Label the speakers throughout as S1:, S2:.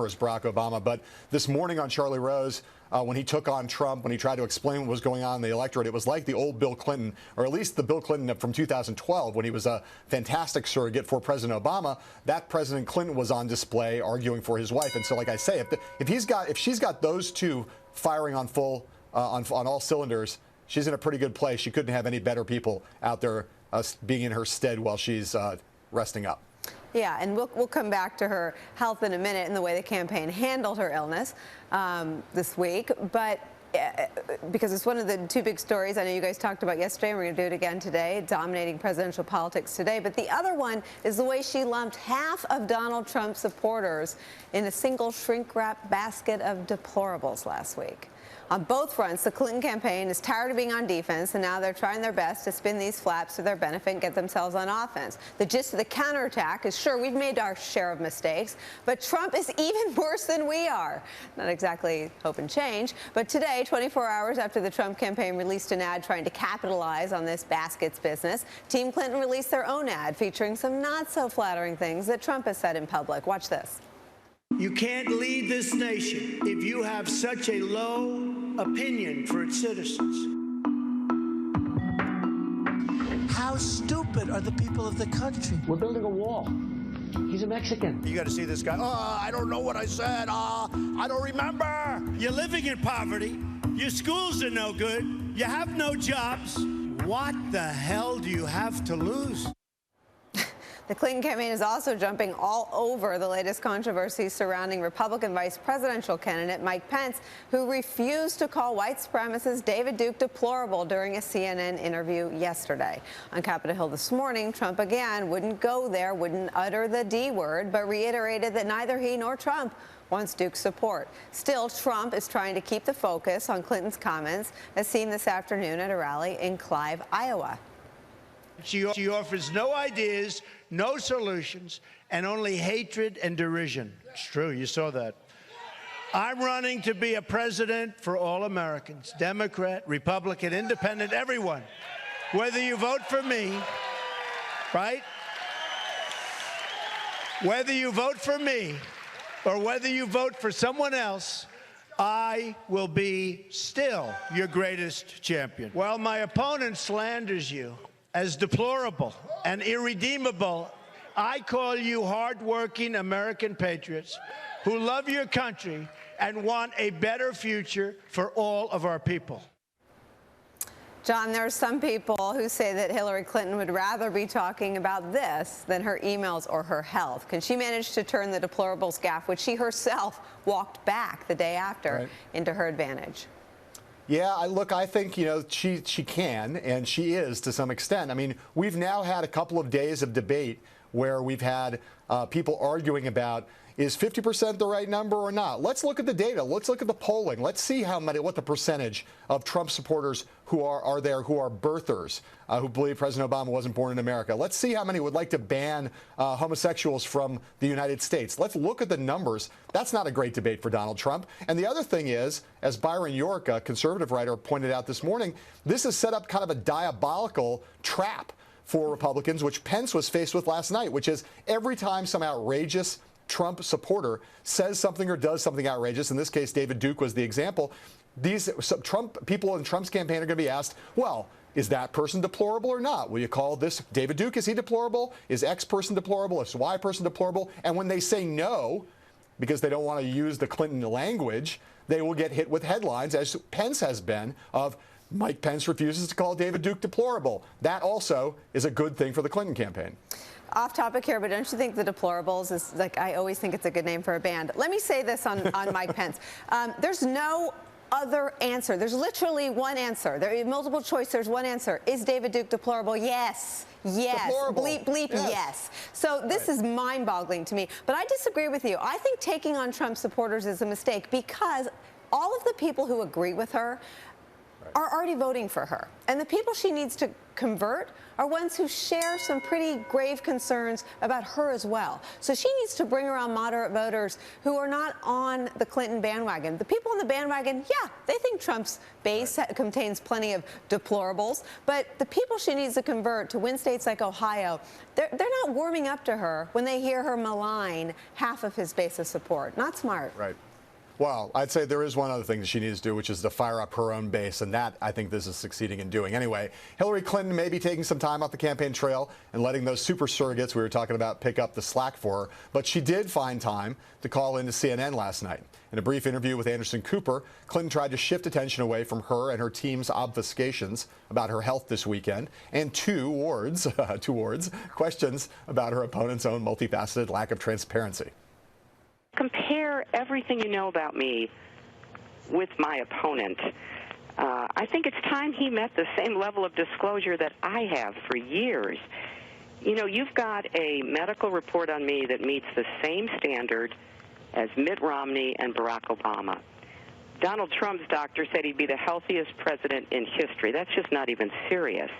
S1: as Barack Obama. But this morning on Charlie Rose, when he took on Trump, when he tried to explain what was going on in the electorate, it was like the old Bill Clinton, or at least the Bill Clinton from 2012, when he was a fantastic surrogate for President Obama. That President Clinton was on display arguing for his wife. And so, like I say, if she's got those two firing on full on all cylinders, she's in a pretty good place. She couldn't have any better people out there being in her stead while she's resting up.
S2: Yeah, and we'll come back to her health in a minute and the way the campaign handled her illness this week. But because it's one of the two big stories I know you guys talked about yesterday, and we're going to do it again today, dominating presidential politics today. But the other one is the way she lumped half of Donald Trump's supporters in a single shrink-wrap basket of deplorables last week. On both fronts, the Clinton campaign is tired of being on defense, and now they're trying their best to spin these flaps to their benefit and get themselves on offense. The gist of the counterattack is, sure, we've made our share of mistakes, but Trump is even worse than we are. Not exactly hope and change, but today, 24 hours after the Trump campaign released an ad trying to capitalize on this baskets business, Team Clinton released their own ad featuring some not-so-flattering things that Trump has said in public. Watch this.
S3: You can't lead this nation if you have such a low opinion for its citizens.
S4: How stupid are the people of the country?
S5: We're building a wall. He's a Mexican.
S6: You got to see this guy. Oh, I don't know what I said. I don't remember.
S3: You're living in poverty. Your schools are no good. You have no jobs. What the hell do you have to lose?
S2: The Clinton campaign is also jumping all over the latest controversy surrounding Republican vice presidential candidate Mike Pence, who refused to call white supremacist David Duke deplorable during a CNN interview yesterday. On Capitol Hill this morning, Trump again wouldn't go there, wouldn't utter the D word, but reiterated that neither he nor Trump wants Duke's support. Still, Trump is trying to keep the focus on Clinton's comments, as seen this afternoon at a rally in Clive, Iowa.
S3: She offers no ideas, no solutions, and only hatred and derision. It's true, you saw that. I'm running to be a president for all Americans, Democrat, Republican, Independent, everyone. Whether you vote for me, right? Whether you vote for me or whether you vote for someone else, I will be still your greatest champion. While my opponent slanders you as deplorable and irredeemable, I call you hardworking American patriots who love your country and want a better future for all of our people.
S2: John, there are some people who say that Hillary Clinton would rather be talking about this than her emails or her health. Can she manage to turn the deplorables gaffe, which she herself walked back the day after, into her advantage?
S1: Yeah, I think, she can, and she is to some extent. I mean, we've now had a couple of days of debate where we've had people arguing about, is 50% the right number or not? Let's look at the data. Let's look at the polling. Let's see what the percentage of Trump supporters who are there who are birthers, who believe President Obama wasn't born in America. Let's see how many would like to ban homosexuals from the United States. Let's look at the numbers. That's not a great debate for Donald Trump. And the other thing is, as Byron York, a conservative writer, pointed out this morning, this has set up kind of a diabolical trap for Republicans, which Pence was faced with last night, which is every time some outrageous Trump supporter says something or does something outrageous, in this case David Duke was the example, these people in Trump's campaign are going to be asked, well, is that person deplorable or not? Will you call this David Duke, is he deplorable? Is X person deplorable? Is Y person deplorable? And when they say no, because they don't want to use the Clinton language, they will get hit with headlines, as Pence has been, of Mike Pence refuses to call David Duke deplorable. That also is a good thing for the Clinton campaign.
S2: Off topic here, but don't you think the Deplorables is, like, I always think it's a good name for a band. Let me say this on Mike Pence. There's no other answer. There's literally one answer. There is multiple choice. There's one answer. Is David Duke deplorable? Yes. Yes. Deplorable. Bleep, bleep, yes. So this is mind-boggling to me. But I disagree with you. I think taking on Trump supporters is a mistake because all of the people who agree with her are already voting for her. And the people she needs to convert are ones who share some pretty grave concerns about her as well. So she needs to bring around moderate voters who are not on the Clinton bandwagon. The people on the bandwagon, yeah, they think Trump's base contains plenty of deplorables, but the people she needs to convert to win states like Ohio, they're not warming up to her when they hear her malign half of his base of support. Not smart.
S1: Right. Well, I'd say there is one other thing that she needs to do, which is to fire up her own base, and that I think this is succeeding in doing. Anyway, Hillary Clinton may be taking some time off the campaign trail and letting those super surrogates we were talking about pick up the slack for her, but she did find time to call into CNN last night. In a brief interview with Anderson Cooper, Clinton tried to shift attention away from her and her team's obfuscations about her health this weekend and towards questions about her opponent's own multifaceted lack of transparency.
S7: Compare everything you know about me with my opponent. I think it's time he met the same level of disclosure that I have for years. You know, you've got a medical report on me that meets the same standard as Mitt Romney and Barack Obama. Donald Trump's doctor said he'd be the healthiest president in history. That's just not even serious.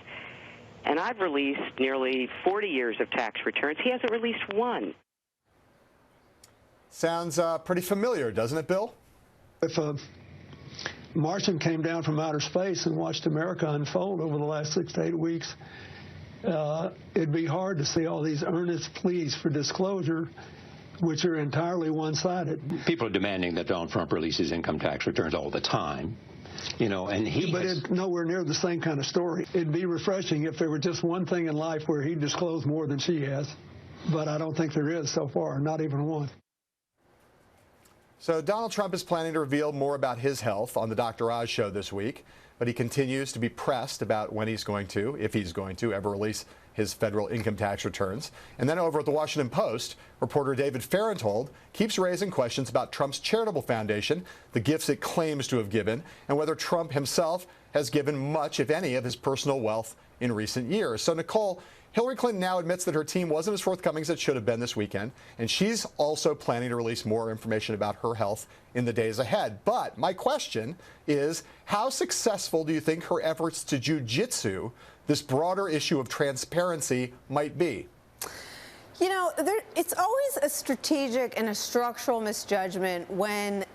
S7: And I've released nearly 40 years of tax returns. He hasn't released one.
S1: Sounds pretty familiar, doesn't it, Bill?
S8: If a Martian came down from outer space and watched America unfold over the last 6 to 8 weeks, it'd be hard to see all these earnest pleas for disclosure, which are entirely one-sided.
S9: People are demanding that Donald Trump releases income tax returns all the time. You know, and
S8: But it's nowhere near the same kind of story. It'd be refreshing if there were just one thing in life where he disclosed more than she has, but I don't think there is so far, not even one.
S1: So Donald Trump is planning to reveal more about his health on the Dr. Oz show this week, but he continues to be pressed about when he's going to, if he's going to, ever release his federal income tax returns. And then over at the Washington Post, reporter David Fahrenthold keeps raising questions about Trump's charitable foundation, the gifts it claims to have given, and whether Trump himself has given much, if any, of his personal wealth in recent years. So, Nicole, Hillary Clinton now admits that her team wasn't as forthcoming as it should have been this weekend, and she's also planning to release more information about her health in the days ahead. But my question is, how successful do you think her efforts to jujitsu this broader issue of transparency might be?
S2: You know, it's always a strategic and a structural misjudgment when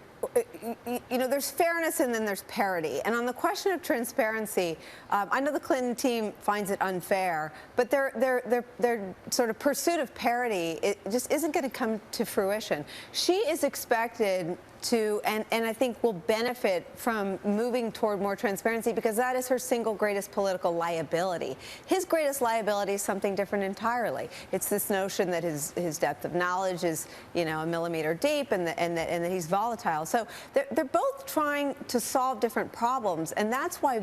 S2: you know, there's fairness and then there's parity. And on the question of transparency, I know the Clinton team finds it unfair, but their sort of pursuit of parity, it just isn't going to come to fruition. She is expected to, and I think will benefit from moving toward more transparency, because that is her single greatest political liability. His greatest liability is something different entirely. It's this notion that his depth of knowledge is, you know, a millimeter deep, and that he's volatile. So they're both trying to solve different problems, and that's why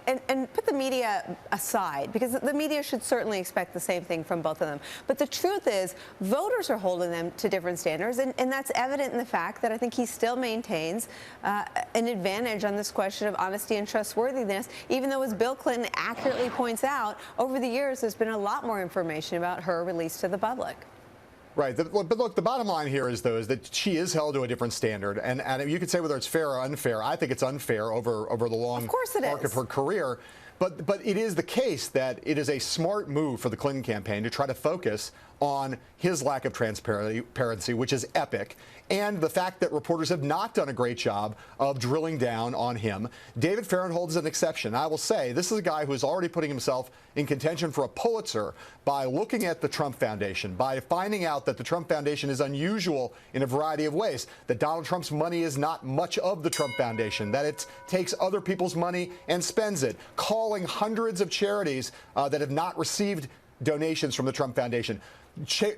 S2: and put the media aside, because the media should certainly expect the same thing from both of them. But the truth is, voters are holding them to different standards, and that's evident in the fact that I think he still maintains an advantage on this question of honesty and trustworthiness, even though, as Bill Clinton accurately points out, over the years there's been a lot more information about her released to the public.
S1: Right. But look, the bottom line here is that she is held to a different standard. And you could say whether it's fair or unfair. I think it's unfair over the long arc of her career. But it is the case that it is a smart move for the Clinton campaign to try to focus on his lack of transparency, which is epic, and the fact that reporters have not done a great job of drilling down on him. David Fahrenthold is an exception. I will say this is a guy who is already putting himself in contention for a Pulitzer by looking at the Trump Foundation, by finding out that the Trump Foundation is unusual in a variety of ways, that Donald Trump's money is not much of the Trump Foundation, that it takes other people's money and spends it, calling hundreds of charities that have not received donations from the Trump Foundation,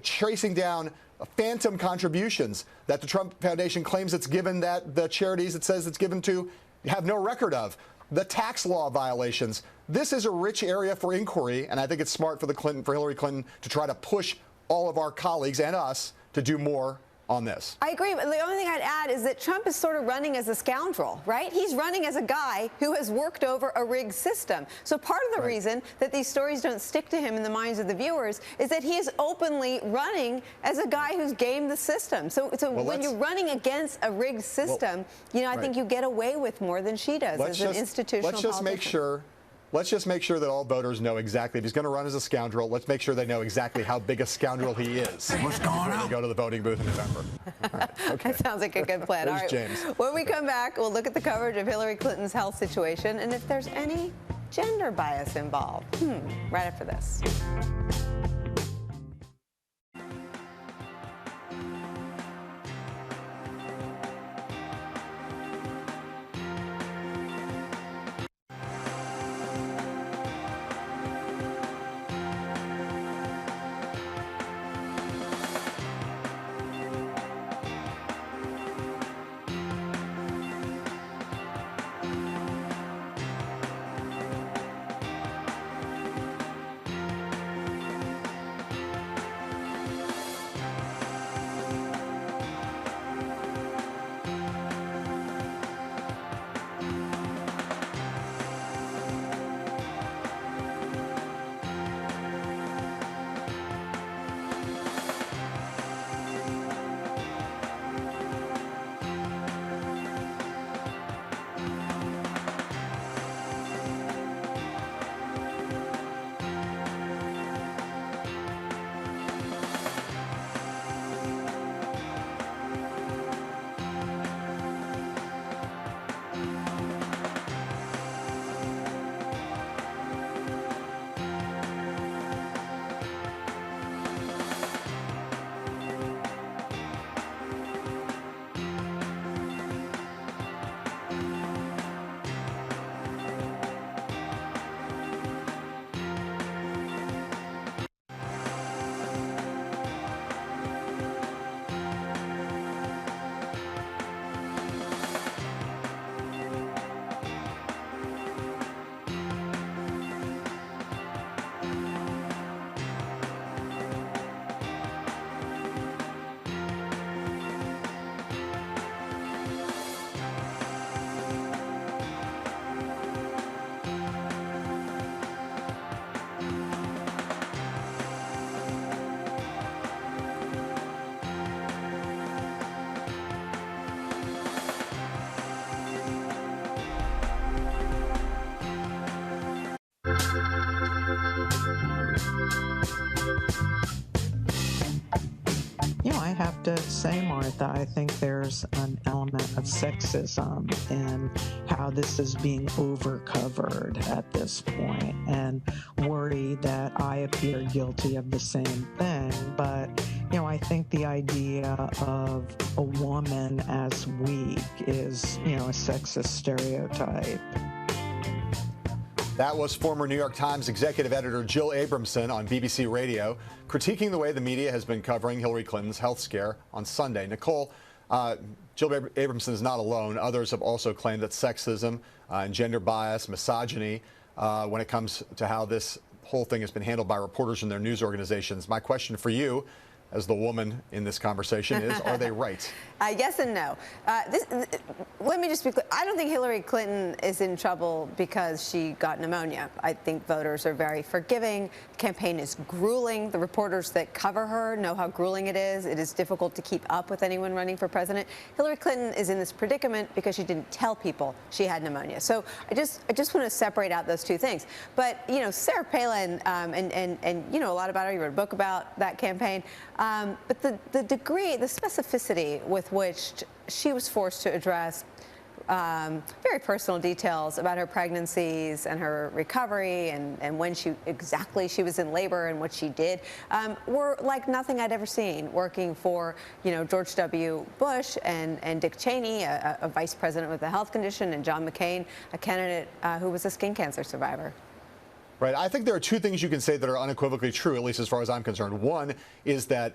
S1: tracing down phantom contributions that the Trump Foundation claims it's given that the charities it says it's given to have no record of, the tax law violations. This is a rich area for inquiry, and I think it's smart for Hillary Clinton to try to push all of our colleagues and us to do more on this.
S2: I agree, but the only thing I'd add is that Trump is sort of running as a scoundrel, right? He's running as a guy who has worked over a rigged system. So part of the reason that these stories don't stick to him in the minds of the viewers is that he is openly running as a guy who's gamed the system. So when you're running against a rigged system, you know, I think you get away with more than she does as an institutional
S1: Let's just make sure. Let's just make sure that all voters know exactly if he's going to run as a scoundrel. Let's make sure they know exactly how big a scoundrel he is.
S6: What's going on?
S1: When they go to the voting booth in November. Right, okay.
S2: That sounds like a good plan. All right.
S1: James.
S2: When we come back, we'll look at the coverage of Hillary Clinton's health situation and if there's any gender bias involved. Right after this.
S10: You know, I have to say, Martha, I think there's an element of sexism in how this is being overcovered at this point, and worry that I appear guilty of the same thing. But, you know, I think the idea of a woman as weak is, you know, a sexist stereotype.
S1: That was former New York Times executive editor Jill Abramson on BBC Radio, critiquing the way the media has been covering Hillary Clinton's health scare on Sunday. Nicole, Jill Abramson is not alone. Others have also claimed that sexism and gender bias, misogyny, when it comes to how this whole thing has been handled by reporters and their news organizations. My question for you, as the woman in this conversation, is, are they right?
S2: Yes and no. Let me just be clear. I don't think Hillary Clinton is in trouble because she got pneumonia. I think voters are very forgiving. The campaign is grueling. The reporters that cover her know how grueling it is. It is difficult to keep up with anyone running for president. Hillary Clinton is in this predicament because she didn't tell people she had pneumonia. So I just want to separate out those two things. But, you know, Sarah Palin, and you know a lot about her. You wrote a book about that campaign. But the degree, the specificity with which she was forced to address very personal details about her pregnancies and her recovery and when exactly she was in labor and what she did were like nothing I'd ever seen working for, you know, George W. Bush and Dick Cheney, a vice president with a health condition, and John McCain, a candidate who was a skin cancer survivor.
S1: Right. I think there are two things you can say that are unequivocally true, at least as far as I'm concerned. One is that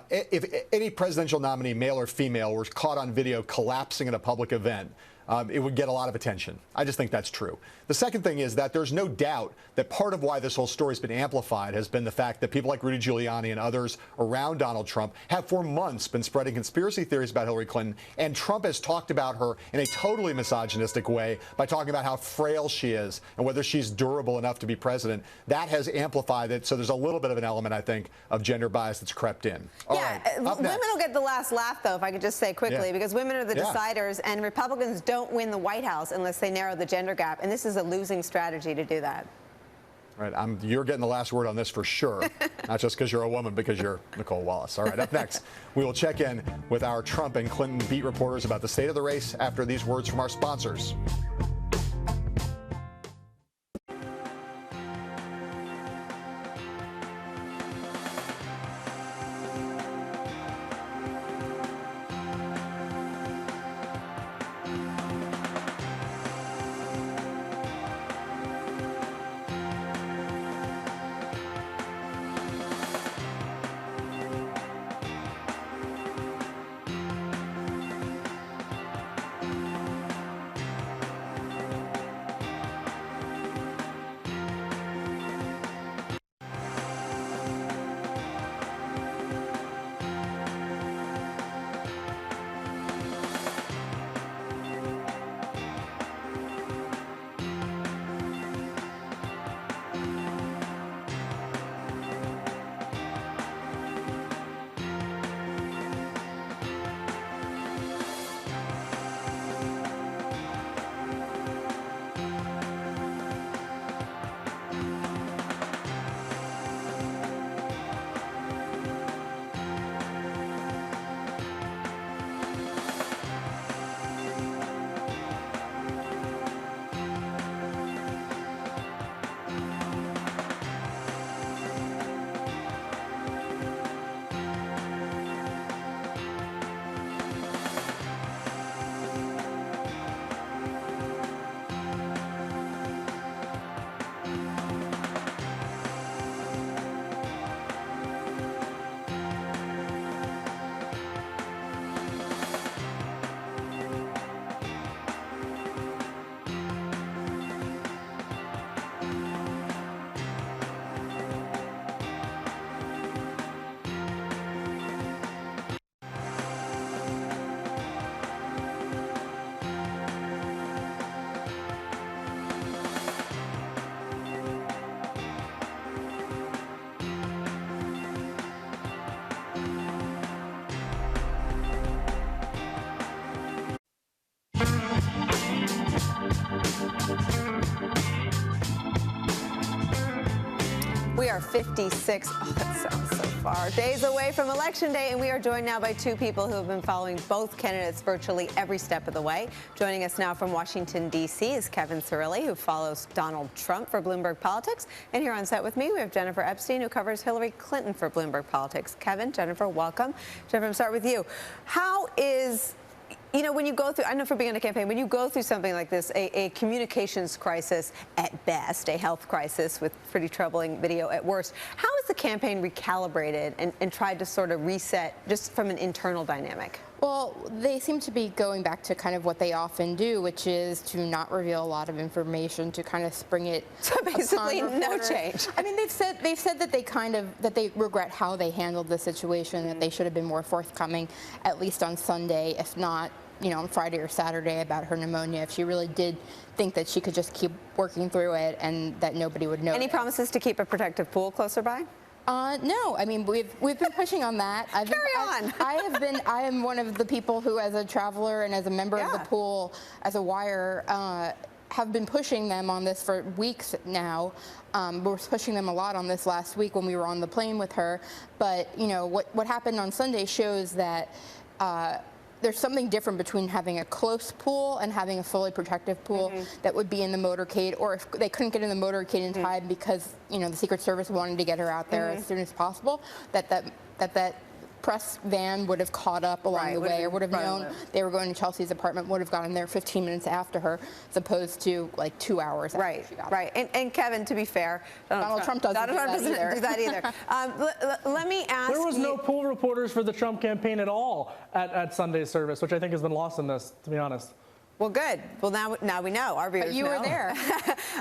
S1: if any presidential nominee, male or female, was caught on video collapsing at a public event, it would get a lot of attention. I just think that's true. The second thing is that there's no doubt that part of why this whole story has been amplified has been the fact that people like Rudy Giuliani and others around Donald Trump have for months been spreading conspiracy theories about Hillary Clinton, and Trump has talked about her in a totally misogynistic way by talking about how frail she is and whether she's durable enough to be president. That has amplified it, so there's a little bit of an element, I think, of gender bias that's crept in.
S2: Women will get the last laugh, though, if I could just say quickly, because women are the deciders, and Republicans don't win the White House unless they narrow the gender gap, and this is a losing strategy to do that.
S1: Right, you're getting the last word on this for sure, not just because you're a woman, because you're Nicole Wallace. All right, up next, we will check in with our Trump and Clinton beat reporters about the state of the race after these words from our sponsors.
S2: We are 56, that sounds so far, days away from Election Day, and we are joined now by two people who have been following both candidates virtually every step of the way. Joining us now from Washington, D.C. is Kevin Cirilli, who follows Donald Trump for Bloomberg Politics. And here on set with me, we have Jennifer Epstein, who covers Hillary Clinton for Bloomberg Politics. Kevin, Jennifer, welcome. Jennifer, I'm start with you. How is... You know, when you go through, I know for being on a campaign, when you go through something like this, a communications crisis at best, a health crisis with pretty troubling video at worst, how is the campaign recalibrated and tried to sort of reset just from an internal dynamic?
S11: Well, they seem to be going back to kind of what they often do, which is to not reveal a lot of information, to kind of spring it.
S2: So basically, no change.
S11: I mean, they've said that they regret how they handled the situation, that they should have been more forthcoming, at least on Sunday, if not, you know, on Friday or Saturday about her pneumonia. If she really did think that she could just keep working through it and that nobody would know.
S2: Any promises to keep a protective pool closer by?
S11: No, I mean we've been pushing on that. I am one of the people who, as a traveler and as a member of the pool, as a wire, have been pushing them on this for weeks now. We were pushing them a lot on this last week when we were on the plane with her. But you know what happened on Sunday shows that. There's something different between having a close pool and having a fully protective pool that would be in the motorcade, or if they couldn't get in the motorcade in time because, you know, the Secret Service wanted to get her out there as soon as possible, that press van would have caught up along the way, or would have known they were going to Chelsea's apartment, would have gotten there 15 minutes after her, as opposed to like 2 hours after she got there.
S2: And Kevin, to be fair, Donald Trump doesn't do that either. Let me ask
S12: There was no pool reporters for the Trump campaign at all at Sunday's service, which I think has been lost in this, to be honest.
S2: Well, good. Well, now we know. Our viewers
S11: But you
S2: know.
S11: were there.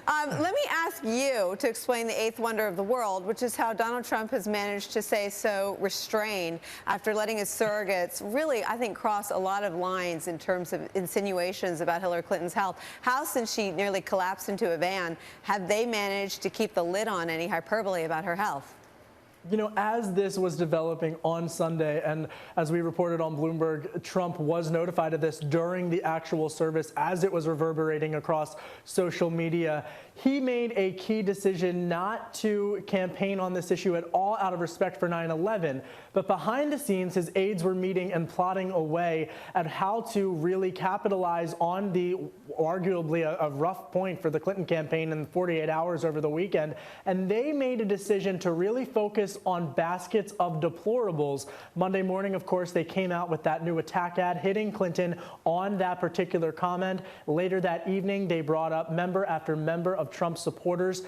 S2: Let me ask you to explain the eighth wonder of the world, which is how Donald Trump has managed to stay so restrained after letting his surrogates really, I think, cross a lot of lines in terms of insinuations about Hillary Clinton's health. How, since she nearly collapsed into a van, have they managed to keep the lid on any hyperbole about her health?
S12: You know, as this was developing on Sunday, and as we reported on Bloomberg, Trump was notified of this during the actual service as it was reverberating across social media. He made a key decision not to campaign on this issue at all out of respect for 9/11. But behind the scenes, his aides were meeting and plotting a way at how to really capitalize on the arguably a rough point for the Clinton campaign in 48 hours over the weekend. And they made a decision to really focus on baskets of deplorables. Monday morning, of course, they came out with that new attack ad hitting Clinton on that particular comment. Later that evening, they brought up member after member of Trump's supporters,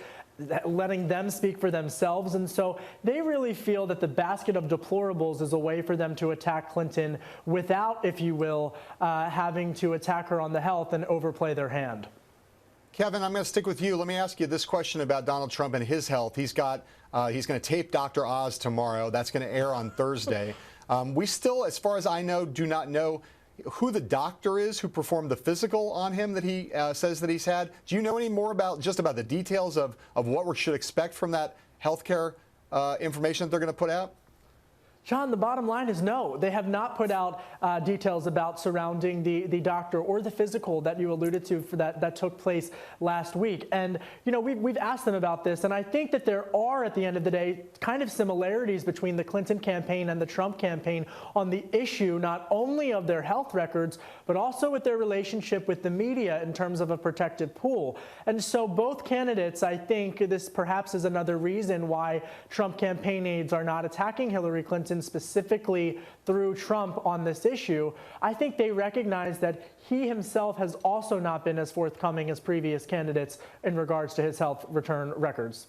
S12: letting them speak for themselves. And so they really feel that the basket of deplorables is a way for them to attack Clinton without, if you will, having to attack her on the health and overplay their hand.
S1: Kevin, I'm going to stick with you. Let me ask you this question about Donald Trump and his health. He's going to tape Dr. Oz tomorrow. That's going to air on Thursday. We still, as far as I know, do not know who the doctor is who performed the physical on him that he says that he's had. Do you know any more about the details of what we should expect from that healthcare information that they're going to put out?
S12: John, the bottom line is no. They have not put out details about surrounding the doctor or the physical that you alluded to for that took place last week. And, you know, we've asked them about this, and I think that there are, at the end of the day, kind of similarities between the Clinton campaign and the Trump campaign on the issue not only of their health records, but also with their relationship with the media in terms of a protected pool. And so both candidates, I think this perhaps is another reason why Trump campaign aides are not attacking Hillary Clinton specifically through Trump on this issue. I think they recognize that he himself has also not been as forthcoming as previous candidates in regards to his health return records.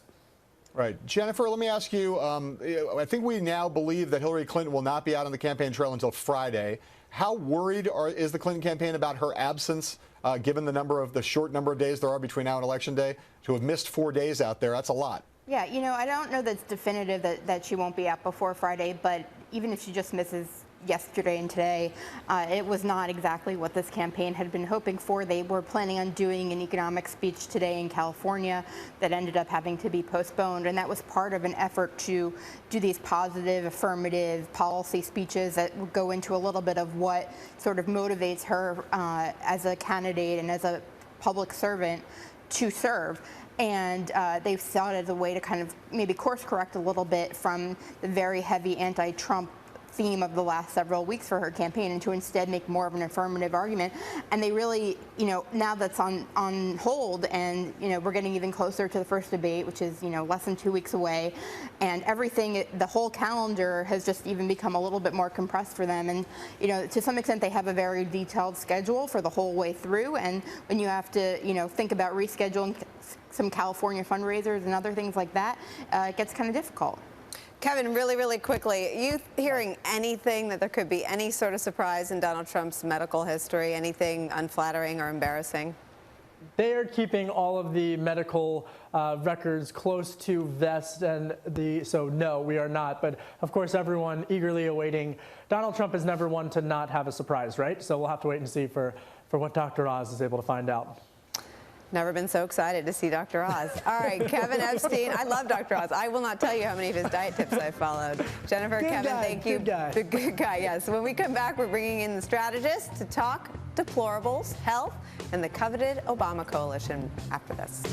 S1: Right. Jennifer, let me ask you, I think we now believe that Hillary Clinton will not be out on the campaign trail until Friday. How worried is the Clinton campaign about her absence, given the short number of days there are between now and Election Day? To have missed 4 days out there, that's a lot.
S11: Yeah, you know, I don't know that's definitive that she won't be out before Friday, but even if she just misses yesterday and today, it was not exactly what this campaign had been hoping for. They were planning on doing an economic speech today in California that ended up having to be postponed, and that was part of an effort to do these positive, affirmative policy speeches that would go into a little bit of what sort of motivates her as a candidate and as a public servant to serve. And they saw it as a way to kind of maybe course correct a little bit from the very heavy anti-Trump theme of the last several weeks for her campaign, and to instead make more of an affirmative argument. And they really, you know, now that's on hold, and, you know, we're getting even closer to the first debate, which is, you know, less than 2 weeks away, and everything, the whole calendar has just even become a little bit more compressed for them. And, you know, to some extent they have a very detailed schedule for the whole way through, and when you have to, you know, think about rescheduling some California fundraisers and other things like that, it gets kind of difficult.
S2: Kevin, really, really quickly, you hearing anything that there could be any sort of surprise in Donald Trump's medical history, anything unflattering or embarrassing?
S12: They are keeping all of the medical records close to vest, and so no, we are not. But of course, everyone eagerly awaiting. Donald Trump is never one to not have a surprise, right? So we'll have to wait and see for what Dr. Oz is able to find out.
S2: Never been so excited to see Dr. Oz. All right, Kevin Epstein. I love Dr. Oz. I will not tell you how many of his diet tips I followed. Jennifer, Kevin, thank you.
S12: Good guy.
S2: The good guy, yes. When we come back, we're bringing in the strategist to talk deplorables, health, and the coveted Obama coalition after this.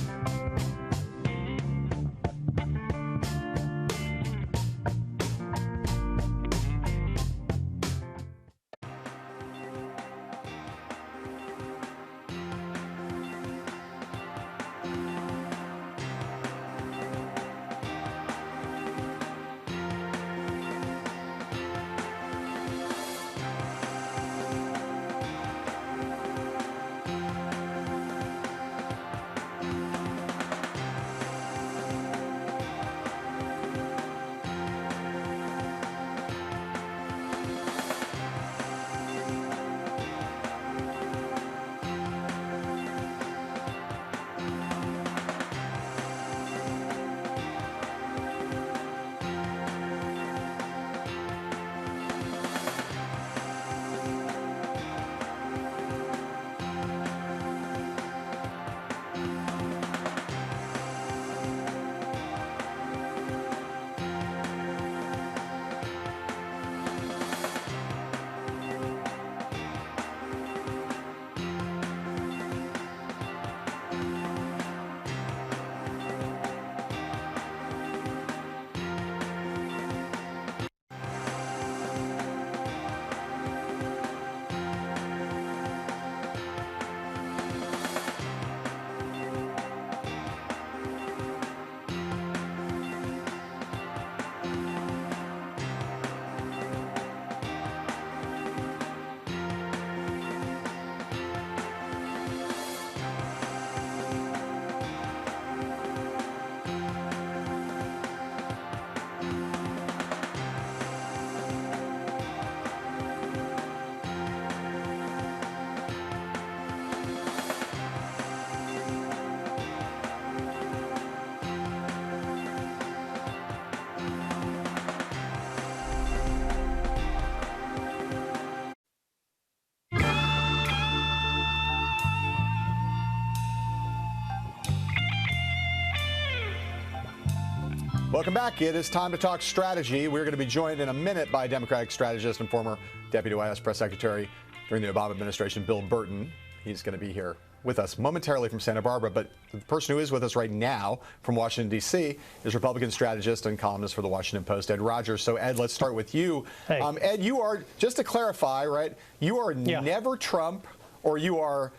S1: Welcome back. It is time to talk strategy. We're going to be joined in a minute by Democratic strategist and former Deputy White House Press Secretary during the Obama administration, Bill Burton. He's going to be here with us momentarily from Santa Barbara, but the person who is with us right now from Washington, D.C. is Republican strategist and columnist for the Washington Post, Ed Rogers. So, Ed, let's start with you.
S13: Hey.
S1: Ed, you are, just to clarify, right, you are never Trump, or you are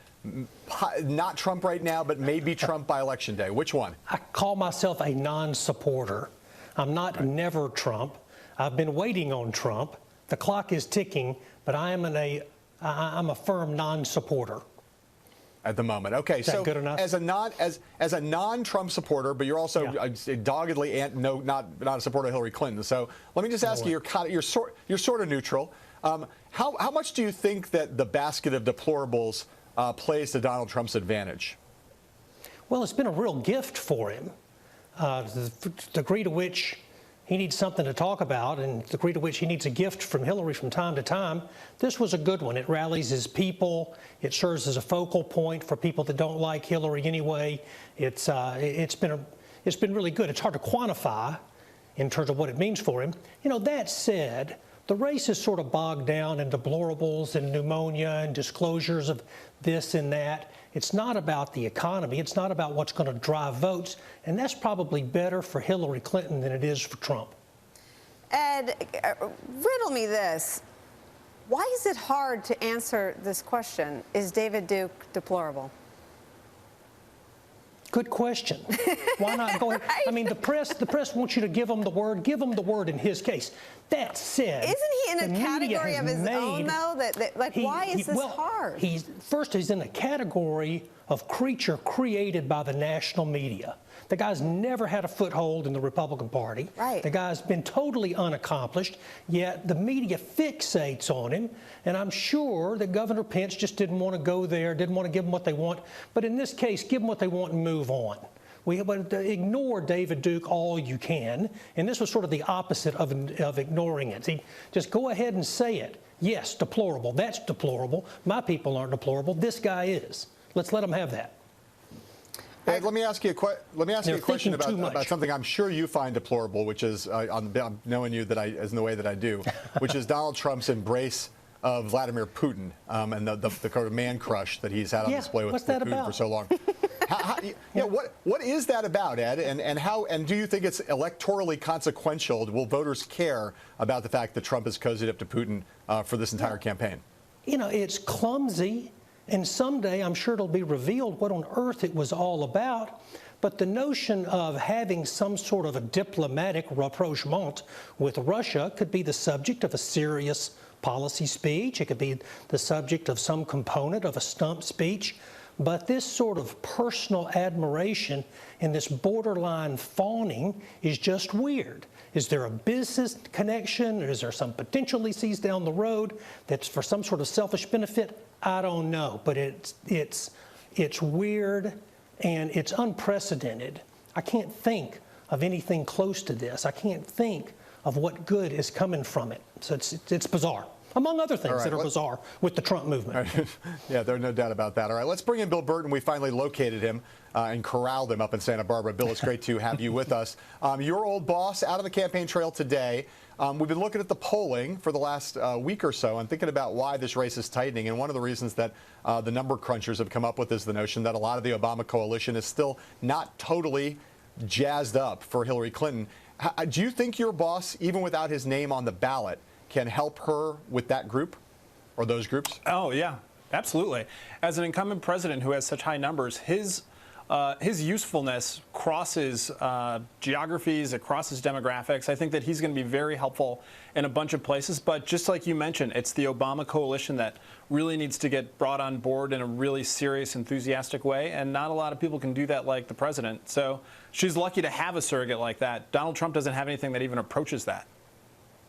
S1: not Trump right now, but maybe Trump by Election Day. Which one?
S13: I call myself a non-supporter. I'm not never Trump. I've been waiting on Trump. The clock is ticking, but I'm a firm non-supporter.
S1: At the moment. Okay, so
S13: good enough?
S1: as a non-Trump supporter, but you're also doggedly not a supporter of Hillary Clinton. So let me just ask you, you're sort of neutral. How much do you think that the basket of deplorables plays to Donald Trump's advantage?
S13: Well, it's been a real gift for him. The degree to which he needs something to talk about and the degree to which he needs a gift from Hillary from time to time, this was a good one. It rallies his people. It serves as a focal point for people that don't like Hillary anyway. It's been really good. It's hard to quantify in terms of what it means for him. You know, that said, the race is sort of bogged down in deplorables and pneumonia and disclosures of this and that. It's not about the economy. It's not about what's going to drive votes. And that's probably better for Hillary Clinton than it is for Trump.
S2: Ed, riddle me this. Why is it hard to answer this question? Is David Duke deplorable?
S13: Good question. Why not go ahead?
S2: Right?
S13: I mean, the press wants you to give them the word. Give them the word in his case. That said,
S2: isn't he in a category of his own, though? Why is this hard?
S13: He's in a category of creature created by the national media. The guy's never had a foothold in the Republican Party.
S2: Right.
S13: The guy's been totally unaccomplished, yet the media fixates on him. And I'm sure that Governor Pence just didn't want to go there, didn't want to give them what they want. But in this case, give them what they want and move on. We ignore David Duke all you can. And this was sort of the opposite of ignoring it. See, just go ahead and say it. Yes, deplorable. That's deplorable. My people aren't deplorable. This guy is. Let's let him have that.
S1: Ed, let me ask you a question about something I'm sure you find deplorable, which is, I'm knowing you as in the way that I do, which is Donald Trump's embrace of Vladimir Putin and the kind of man crush that he's had on display with Putin for so long. What is that about, Ed? And do you think it's electorally consequential? Will voters care about the fact that Trump has cozied up to Putin for this entire campaign?
S13: You know, it's clumsy. And someday, I'm sure it'll be revealed what on earth it was all about. But the notion of having some sort of a diplomatic rapprochement with Russia could be the subject of a serious policy speech. It could be the subject of some component of a stump speech. But this sort of personal admiration and this borderline fawning is just weird. Is there a business connection? Or is there some potential he sees down the road that's for some sort of selfish benefit? I don't know, but it's weird and it's unprecedented. I can't think of anything close to this. I can't think of what good is coming from it. So it's bizarre, among other things that are bizarre with the Trump movement.
S1: Yeah, there's no doubt about that. All right, let's bring in Bill Burton. We finally located him and corralled him up in Santa Barbara. Bill, it's great to have you with us. Your old boss out on the campaign trail today. We've been looking at the polling for the last week or so and thinking about why this race is tightening. And one of the reasons that the number crunchers have come up with is the notion that a lot of the Obama coalition is still not totally jazzed up for Hillary Clinton. Do you think your boss, even without his name on the ballot, can help her with that group or those groups?
S14: Oh, yeah, absolutely. As an incumbent president who has such high numbers, his usefulness crosses geographies, it crosses demographics. I think that he's going to be very helpful in a bunch of places. But just like you mentioned, it's the Obama coalition that really needs to get brought on board in a really serious, enthusiastic way. And not a lot of people can do that like the president. So she's lucky to have a surrogate like that. Donald Trump doesn't have anything that even approaches that.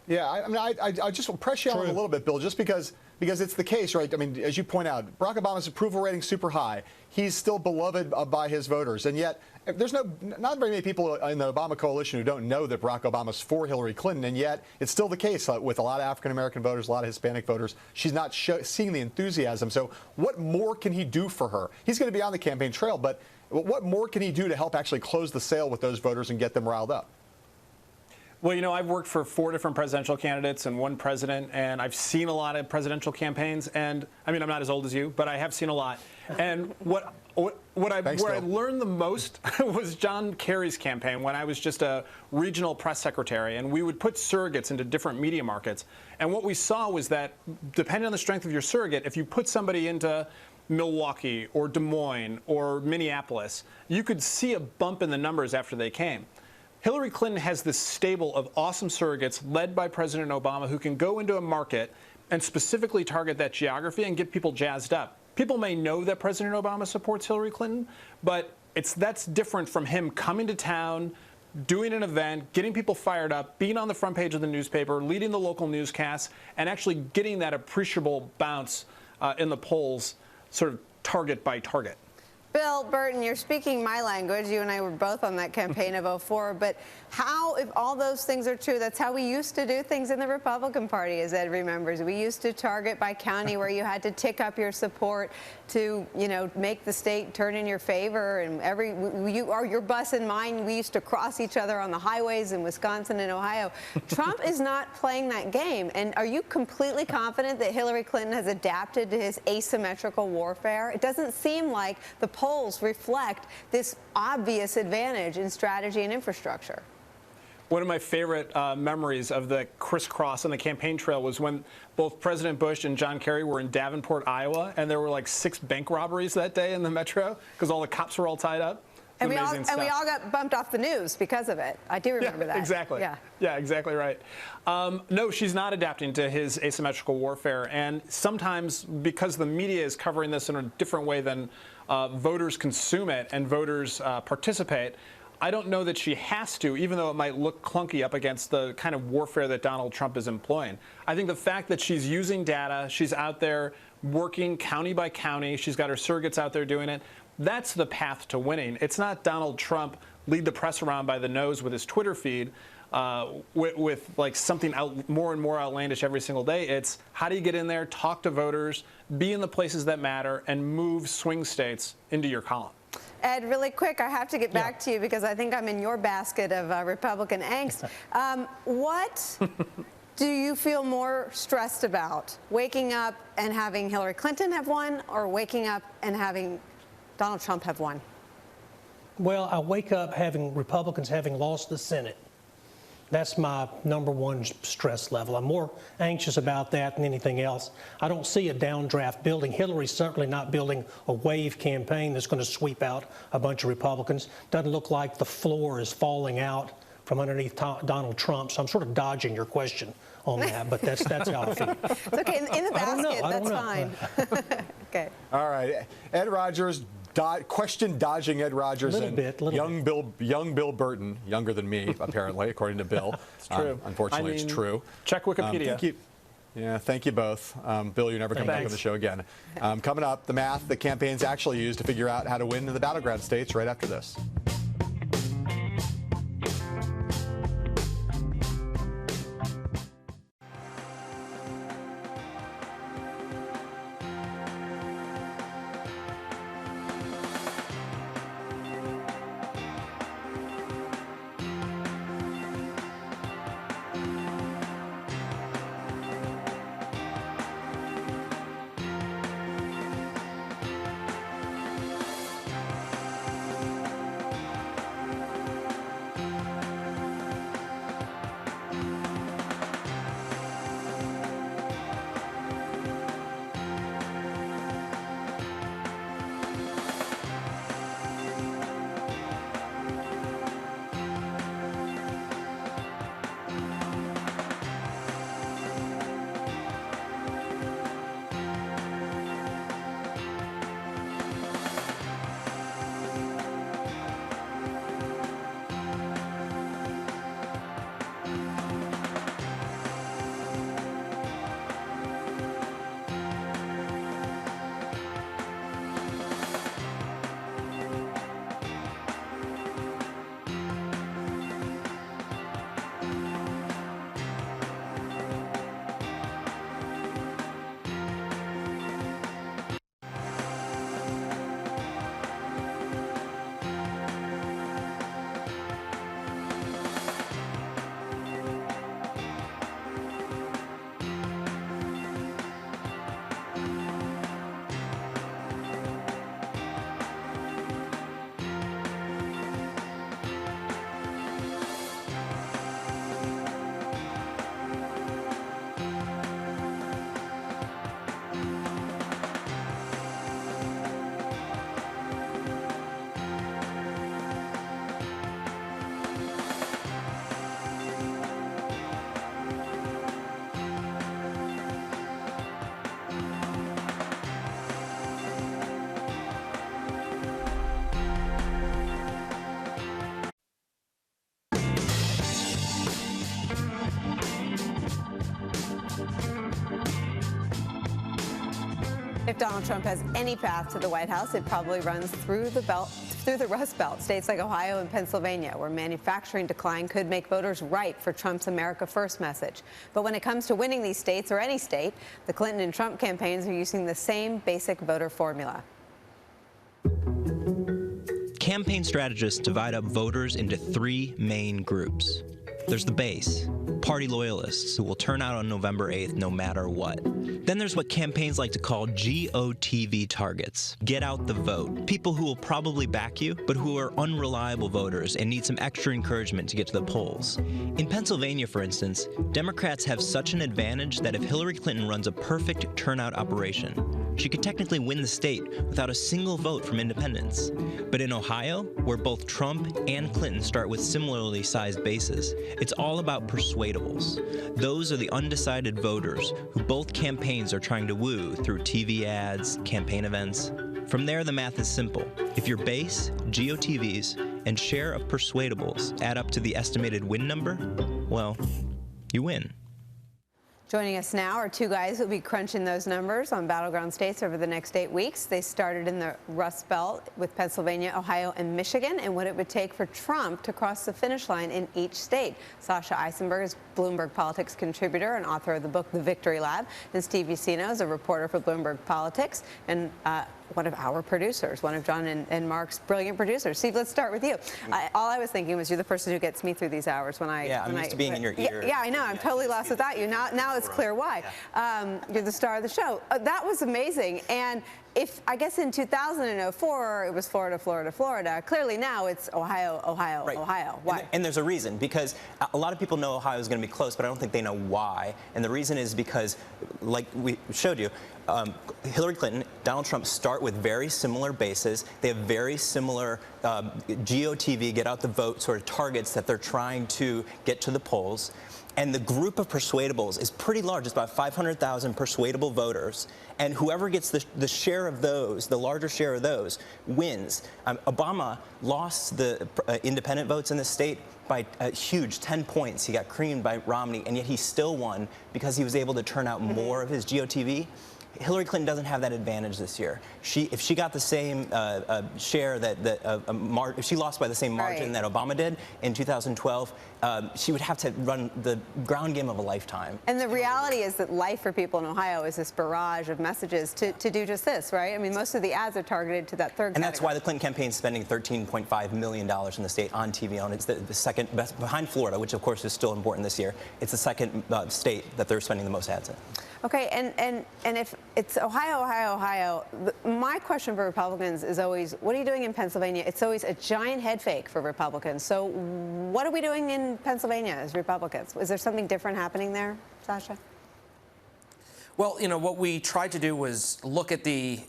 S1: Yeah, I mean, I just will press you on a little bit, Bill, just because it's the case, right? I mean, as you point out, Barack Obama's approval rating super high. He's still beloved by his voters, and yet there's not very many people in the Obama coalition who don't know that Barack Obama's for Hillary Clinton, and yet it's still the case with a lot of African American voters, a lot of Hispanic voters. She's not seeing the enthusiasm. So what more can he do for her? He's going to be on the campaign trail, but what more can he do to help actually close the sale with those voters and get them riled up?
S14: Well, you know, I've worked for 4 different presidential candidates and 1 president, and I've seen a lot of presidential campaigns. And I mean, I'm not as old as you, but I have seen a lot. And where I learned the most was John Kerry's campaign when I was just a regional press secretary, and we would put surrogates into different media markets. And what we saw was that, depending on the strength of your surrogate, if you put somebody into Milwaukee or Des Moines or Minneapolis, you could see a bump in the numbers after they came. Hillary Clinton has this stable of awesome surrogates led by President Obama who can go into a market and specifically target that geography and get people jazzed up. People may know that President Obama supports Hillary Clinton, but that's different from him coming to town, doing an event, getting people fired up, being on the front page of the newspaper, leading the local newscasts, and actually getting that appreciable bounce in the polls, sort of target by target.
S2: Bill Burton, you're speaking my language. You and I were both on that campaign of 04. But how, if all those things are true, that's how we used to do things in the Republican Party, as Ed remembers. We used to target by county where you had to tick up your support to, you know, make the state turn in your favor. And your bus and mine, we used to cross each other on the highways in Wisconsin and Ohio. Trump is not playing that game. And are you completely confident that Hillary Clinton has adapted to his asymmetrical warfare? It doesn't seem like the polls reflect this obvious advantage in strategy and infrastructure.
S14: One of my favorite memories of the crisscross on the campaign trail was when both President Bush and John Kerry were in Davenport, Iowa, and there were like 6 bank robberies that day in the metro because all the cops were all tied up.
S2: And we all got bumped off the news because of it. I do remember that.
S14: Exactly. Yeah, exactly right. No, she's not adapting to his asymmetrical warfare. And sometimes because the media is covering this in a different way than voters consume it and voters participate, I don't know that she has to, even though it might look clunky up against the kind of warfare that Donald Trump is employing. I think the fact that she's using data, she's out there working county by county, she's got her surrogates out there doing it, that's the path to winning. It's not Donald Trump lead the press around by the nose with his Twitter feed with like something more and more outlandish every single day. It's how do you get in there, talk to voters, be in the places that matter, and move swing states into your column.
S2: Ed, really quick, I have to get back to you because I think I'm in your basket of Republican angst. What do you feel more stressed about, waking up and having Hillary Clinton have won, or waking up and having Donald Trump have won?
S13: Well, I wake up having Republicans having lost the Senate. That's my #1 stress level. I'm more anxious about that than anything else. I don't see a downdraft building. Hillary's certainly not building a wave campaign that's going to sweep out a bunch of Republicans. Doesn't look like the floor is falling out from underneath Donald Trump. So I'm sort of dodging your question on that, but that's how I feel.
S2: It's okay. In the basket, that's fine. Okay.
S1: All right. Ed Rogers, question dodging Ed Rogers and young Bill Burton, younger than me, apparently, according to Bill.
S14: It's true.
S1: Unfortunately, it's true.
S14: Check Wikipedia.
S1: Thank you. Yeah, thank you both. Bill, you're never coming back on the show again. Coming up, the math the campaigns actually use to figure out how to win in the battleground states right after this.
S2: Donald Trump has any path to the White House, it probably runs through the Rust Belt, states like Ohio and Pennsylvania, where manufacturing decline could make voters ripe for Trump's America First message. But when it comes to winning these states, or any state, the Clinton and Trump campaigns are using the same basic voter formula.
S15: Campaign strategists divide up voters into three main groups. There's the base, party loyalists who will turn out on November 8th no matter what. Then there's what campaigns like to call GOTV targets, get out the vote, people who will probably back you, but who are unreliable voters and need some extra encouragement to get to the polls. In Pennsylvania, for instance, Democrats have such an advantage that if Hillary Clinton runs a perfect turnout operation, she could technically win the state without a single vote from independents. But in Ohio, where both Trump and Clinton start with similarly sized bases, it's all about persuadables. Those are the undecided voters who both campaigns are trying to woo through TV ads, campaign events. From there, the math is simple. If your base, GOTVs, and share of persuadables add up to the estimated win number, well, you win.
S2: Joining us now are two guys who will be crunching those numbers on battleground states over the next 8 weeks. They started in the Rust Belt with Pennsylvania, Ohio, and Michigan, and what it would take for Trump to cross the finish line in each state. Sasha Eisenberg is Bloomberg Politics contributor and author of the book The Victory Lab, and Steve Vicino is a reporter for Bloomberg Politics and one of our producers, one of John and Mark's brilliant producers. Steve, let's start with you. All I was thinking was you're the person who gets me through these hours when I...
S16: Yeah, I'm used to being in your ear.
S2: Yeah, I know. I'm totally lost without you. Now it's clear why. You're the star of the show. That was amazing. And if, I guess in 2004, it was Florida, Florida, Florida. Clearly now it's Ohio, Ohio,
S16: right.
S2: Ohio. Why?
S16: And there's a reason, because a lot of people know Ohio is going to be close, but I don't think they know why. And the reason is because, like we showed you, Hillary Clinton, Donald Trump start with very similar bases. They have very similar GOTV, get out the vote, sort of targets that they're trying to get to the polls. And the group of persuadables is pretty large. It's about 500,000 persuadable voters. And whoever gets the share of those, the larger share of those, wins. Obama lost the independent votes in the state by a huge 10 points. He got creamed by Romney, and yet he still won because he was able to turn out more of his GOTV. Hillary Clinton doesn't have that advantage this year. If she got the same share if she lost by the same margin that Obama did in 2012, she would have to run the ground game of a lifetime.
S2: And the reality is that life for people in Ohio is this barrage of messages to do just this, right? I mean, most of the ads are targeted to that third category.
S16: That's why the Clinton campaign is spending $13.5 million in the state on TV. It's the second best, behind Florida, which of course is still important this year. It's the second state that they're spending the most ads in.
S2: Okay, and if it's Ohio, Ohio, Ohio, my question for Republicans is always, what are you doing in Pennsylvania? It's always a giant head fake for Republicans. So what are we doing in Pennsylvania as Republicans? Is there something different happening there, Sasha?
S17: Well, you know, what we tried to do was look at the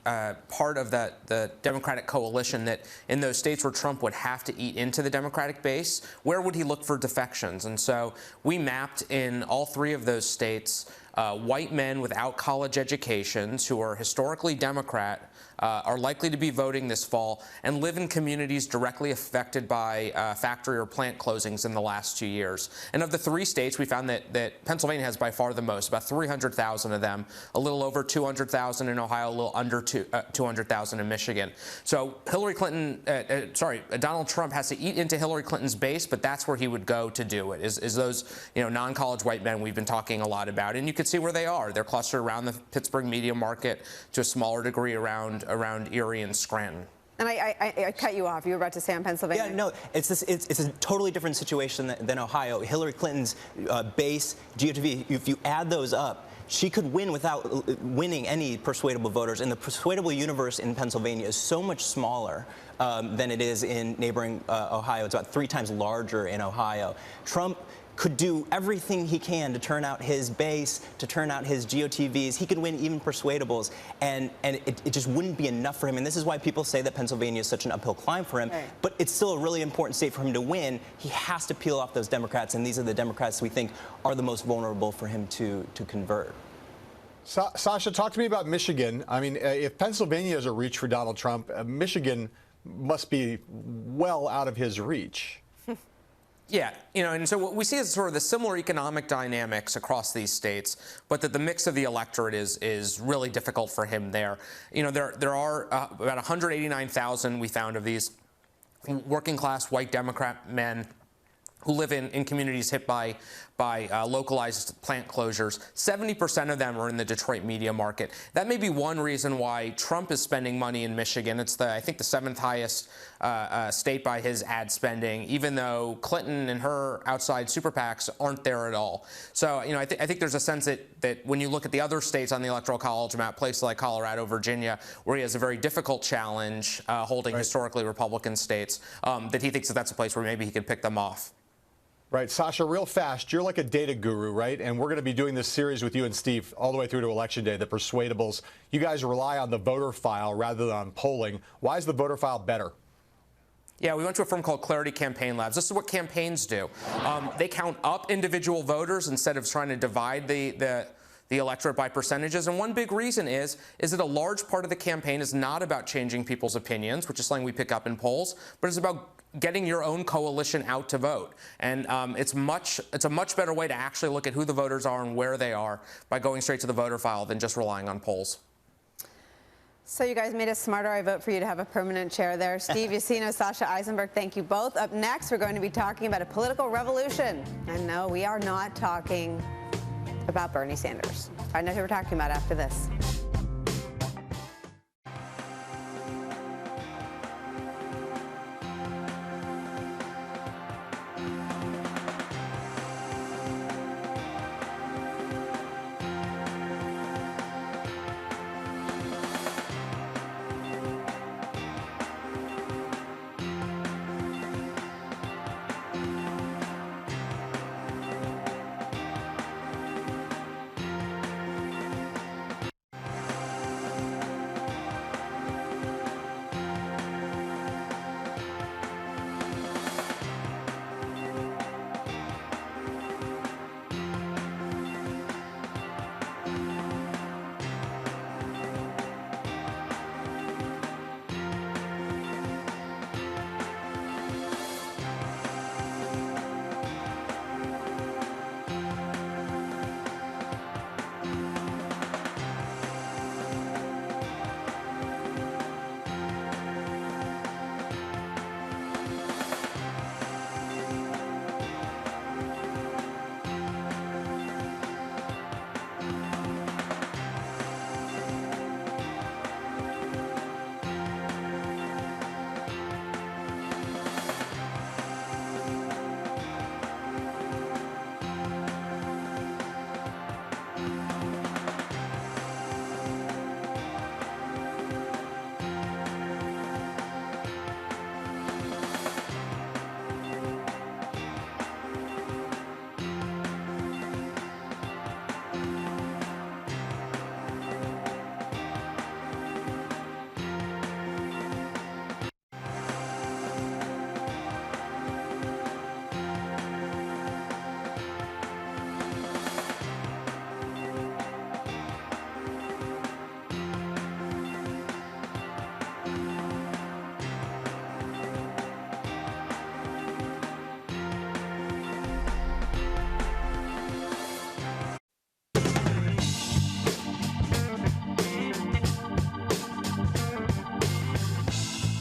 S17: part of the Democratic coalition that in those states where Trump would have to eat into the Democratic base, where would he look for defections? And so we mapped in all three of those states white men without college educations who are historically Democrat are likely to be voting this fall and live in communities directly affected by factory or plant closings in the last 2 years. And of the three states, we found that Pennsylvania has by far the most, about 300,000 of them, a little over 200,000 in Ohio, a little under 200,000 in Michigan. So Donald Trump has to eat into Hillary Clinton's base, but that's where he would go to do it, is those non-college white men we've been talking a lot about. And you can see where they are. They're clustered around the Pittsburgh media market, to a smaller degree around Erie and Scranton.
S2: And I cut you off. You were about to say on Pennsylvania.
S16: Yeah, no, it's a totally different situation than Ohio. Hillary Clinton's base, GOTV, if you add those up, she could win without winning any persuadable voters. And the persuadable universe in Pennsylvania is so much smaller than it is in neighboring Ohio. It's about 3 times larger in Ohio. Trump could do everything he can to turn out his base, to turn out his GOTVs. He could win even persuadables, and it just wouldn't be enough for him. And this is why people say that Pennsylvania is such an uphill climb for him. Right. But it's still a really important state for him to win. He has to peel off those Democrats, and these are the Democrats we think are the most vulnerable for him to convert.
S1: Sasha, talk to me about Michigan. I mean, if Pennsylvania is a reach for Donald Trump, Michigan must be well out of his reach.
S17: Yeah, and so what we see is sort of the similar economic dynamics across these states, but that the mix of the electorate is really difficult for him there. There are about 189,000 we found of these working class white Democrat men who live in communities hit by localized plant closures. 70% of them are in the Detroit media market. That may be one reason why Trump is spending money in Michigan. It's I think the 7th highest state by his ad spending, even though Clinton and her outside super PACs aren't there at all. So, I think there's a sense that when you look at the other states on the Electoral College map, places like Colorado, Virginia, where he has a very difficult challenge holding historically Republican states, that he thinks that's a place where maybe he could pick them off.
S1: Right. Sasha, real fast, you're like a data guru, right? And we're going to be doing this series with you and Steve all the way through to Election Day, the Persuadables. You guys rely on the voter file rather than on polling. Why is the voter file better?
S17: Yeah, we went to a firm called Clarity Campaign Labs. This is what campaigns do. They count up individual voters instead of trying to divide the electorate by percentages. And one big reason is that a large part of the campaign is not about changing people's opinions, which is something we pick up in polls, but it's about getting your own coalition out to vote. And it's a much better way to actually look at who the voters are and where they are by going straight to the voter file than just relying on polls.
S2: So you guys made us smarter. I vote for you to have a permanent chair there. Steve Yassino, Sasha Eisenberg, thank you both. Up next, we're going to be talking about a political revolution. And no, we are not talking about Bernie Sanders. I know who we're talking about after this.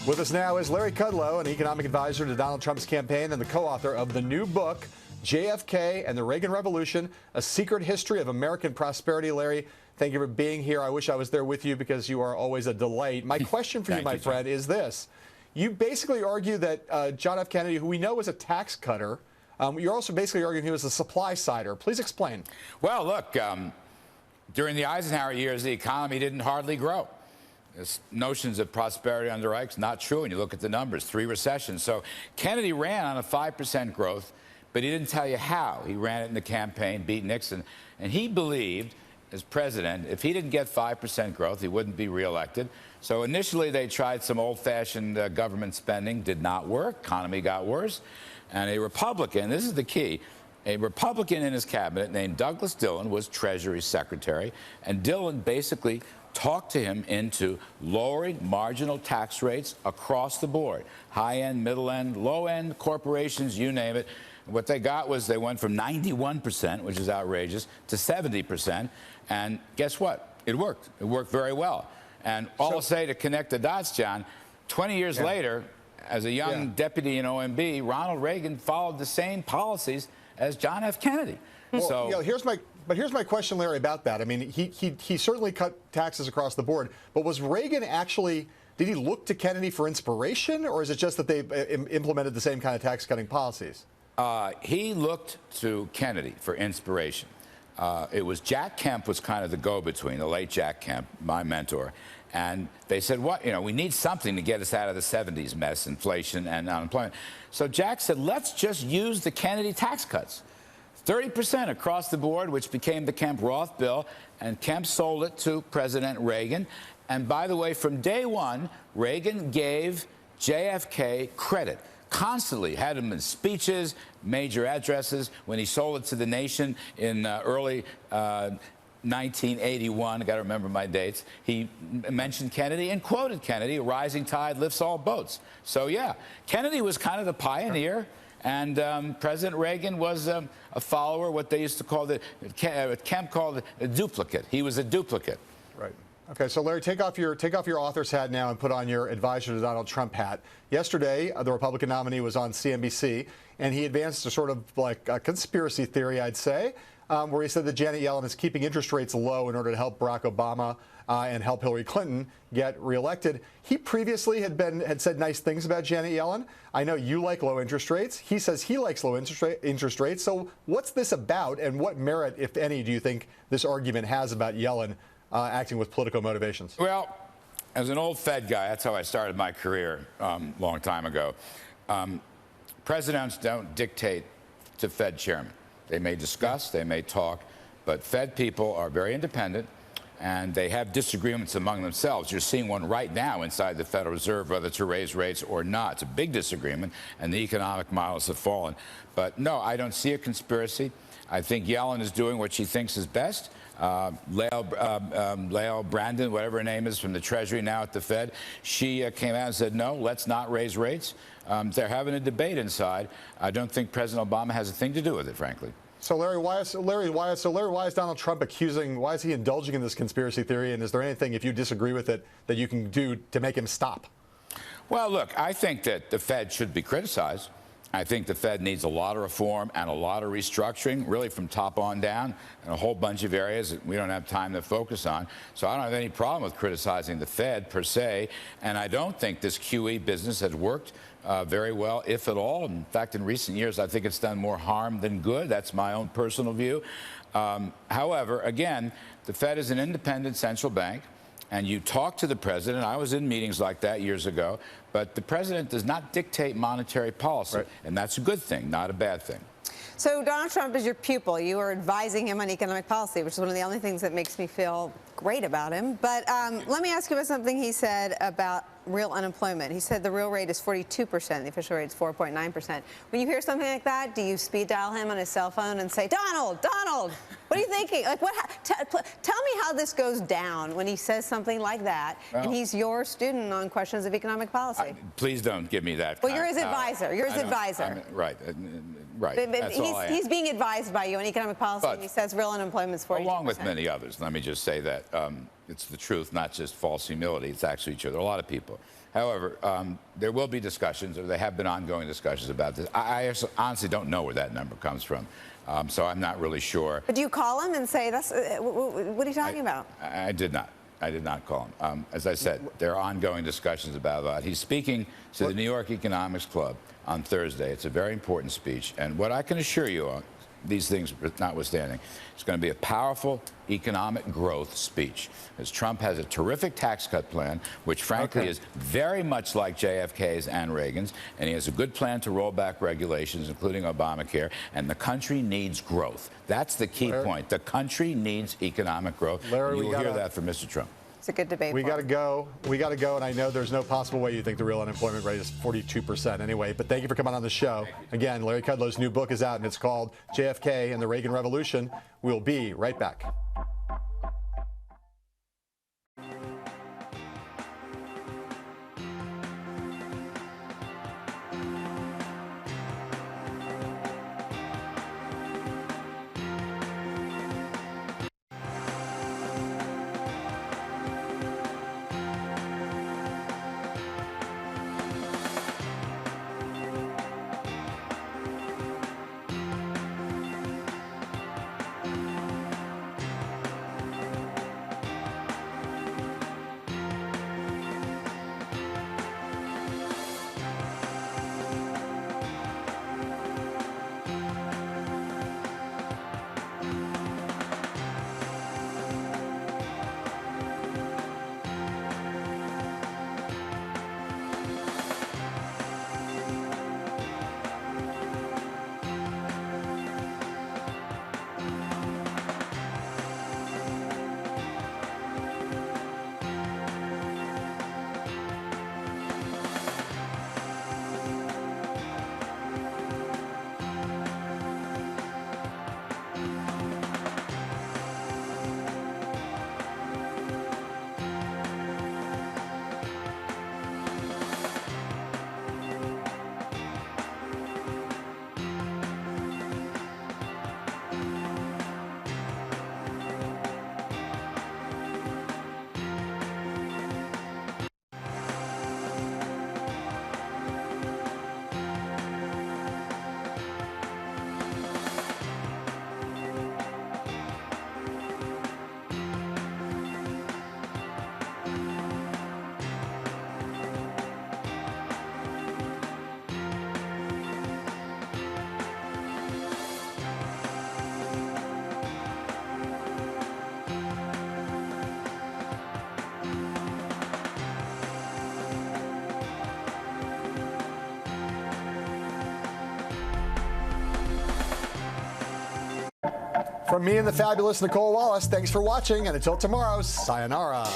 S1: With us now is Larry Kudlow, an economic advisor to Donald Trump's campaign and the co-author of the new book, JFK and the Reagan Revolution, A Secret History of American Prosperity. Larry, thank you for being here. I wish I was there with you because you are always a delight. My question for you, my friend, is this. You basically argue that John F. Kennedy, who we know was a tax cutter, you're also basically arguing he was a supply sider. Please explain.
S18: Well, look, during the Eisenhower years, the economy didn't hardly grow. This notions of prosperity under Ike's not true when you look at the numbers, 3 recessions. So Kennedy ran on a 5% growth, but he didn't tell you how. He ran it in the campaign, beat Nixon, and he believed, as president, if he didn't get 5% growth, he wouldn't be reelected. So initially they tried some old-fashioned government spending, did not work, economy got worse, and a Republican, this is the key, a Republican in his cabinet named Douglas Dillon was Treasury Secretary, and Dillon basically talked to him into lowering marginal tax rates across the board, high-end, middle-end, low-end, corporations, you name it. What they got was they went from 91%, which is outrageous, to 70%. And guess what? It worked. It worked very well. And all I'll say to connect the dots, John, 20 years later, as a young deputy in OMB, Ronald Reagan followed the same policies as John F. Kennedy.
S1: Well,
S18: So
S1: you know, here's my question, Larry, about that. I mean, he certainly cut taxes across the board, but was Reagan actually, did he look to Kennedy for inspiration, or is it just that they implemented the same kind of tax-cutting policies?
S18: He looked to Kennedy for inspiration. It was Jack Kemp was kind of the go-between, the late Jack Kemp, my mentor. And they said, what, you know, we need something to get us out of the 70s mess, inflation and unemployment. So Jack said, let's just use the Kennedy tax cuts. 30% across the board, which became the Kemp-Roth bill, and Kemp sold it to President Reagan. And by the way, from day one, Reagan gave JFK credit. Constantly had him in speeches, major addresses. When he sold it to the nation in early 1981, I got to remember my dates, he mentioned Kennedy and quoted Kennedy, a rising tide lifts all boats. So yeah, Kennedy was kind of the pioneer, and President Reagan was a follower, what they used to call Kemp called it a duplicate. He was a duplicate.
S1: Right. Okay, so Larry, take off your author's hat now and put on your advisor to Donald Trump hat. Yesterday, the Republican nominee was on CNBC, and he advanced a sort of like a conspiracy theory, I'd say, where he said that Janet Yellen is keeping interest rates low in order to help Barack Obama and help Hillary Clinton get reelected. He previously had said nice things about Janet Yellen. I know you like low interest rates. He says he likes low interest rates. So what's this about, and what merit, if any, do you think this argument has about Yellen acting with political motivations?
S18: Well, as an old Fed guy, that's how I started my career a long time ago. Presidents don't dictate to Fed chairmen. They may discuss, they may talk, but Fed people are very independent, and they have disagreements among themselves. You're seeing one right now inside the Federal Reserve, whether to raise rates or not. It's a big disagreement, and the economic models have fallen. But no, I don't see a conspiracy. I think Yellen is doing what she thinks is best. Lael Brandon, whatever her name is, from the Treasury now at the Fed, she came out and said, no, let's not raise rates. They're having a debate inside. I don't think President Obama has a thing to do with it, frankly.
S1: So Larry, why is Donald Trump why is he indulging in this conspiracy theory, and is there anything, if you disagree with it, that you can do to make him stop?
S18: Well, look, I think that the Fed should be criticized. I think the Fed needs a lot of reform and a lot of restructuring, really from top on down, in a whole bunch of areas that we don't have time to focus on. So I don't have any problem with criticizing the Fed per se, and I don't think this QE business has worked very well, if at all. In fact, in recent years, I think it's done more harm than good. That's my own personal view. However, again, the Fed is an independent central bank, and you talk to the president. I was in meetings like that years ago, but the president does not dictate monetary policy, right, and that's a good thing, not a bad thing.
S2: So Donald Trump is your pupil. You are advising him on economic policy, which is one of the only things that makes me feel great about him. But let me ask you about something he said about real unemployment. He said the real rate is 42%. The official rate is 4.9%. When you hear something like that, do you speed dial him on his cell phone and say, Donald, what are you thinking? Like, tell me how this goes down when he says something like that, well, and he's your student on questions of economic policy.
S18: Please don't give me that.
S2: Well, you're his advisor. You're his advisor.
S18: Right. Right.
S2: But he's being advised by you on economic policy, and he says real unemployment is 42%.
S18: Along with many others. Let me just say that it's the truth, not just false humility. It's actually true. There are a lot of people. However, there will be discussions, or there have been ongoing discussions about this. I honestly don't know where that number comes from, so I'm not really sure.
S2: But do you call him and say, "That's what are you talking about?"
S18: I did not. I did not call him. As I said, there are ongoing discussions about that. He's speaking to the New York Economics Club on Thursday. It's a very important speech. And what I can assure you, these things notwithstanding, it's going to be a powerful economic growth speech. As Trump has a terrific tax cut plan, which frankly is very much like JFK's and Reagan's, and he has a good plan to roll back regulations, including Obamacare, and the country needs growth. That's the key point. The country needs economic growth.
S1: Larry,
S18: you will hear that from Mr. Trump.
S2: It's a good debate.
S1: We got to go. We got to go. And I know there's no possible way you think the real unemployment rate is 42% anyway. But thank you for coming on the show. Again, Larry Kudlow's new book is out, and it's called JFK and the Reagan Revolution. We'll be right back. From me and the fabulous Nicole Wallace, thanks for watching, and until tomorrow, sayonara.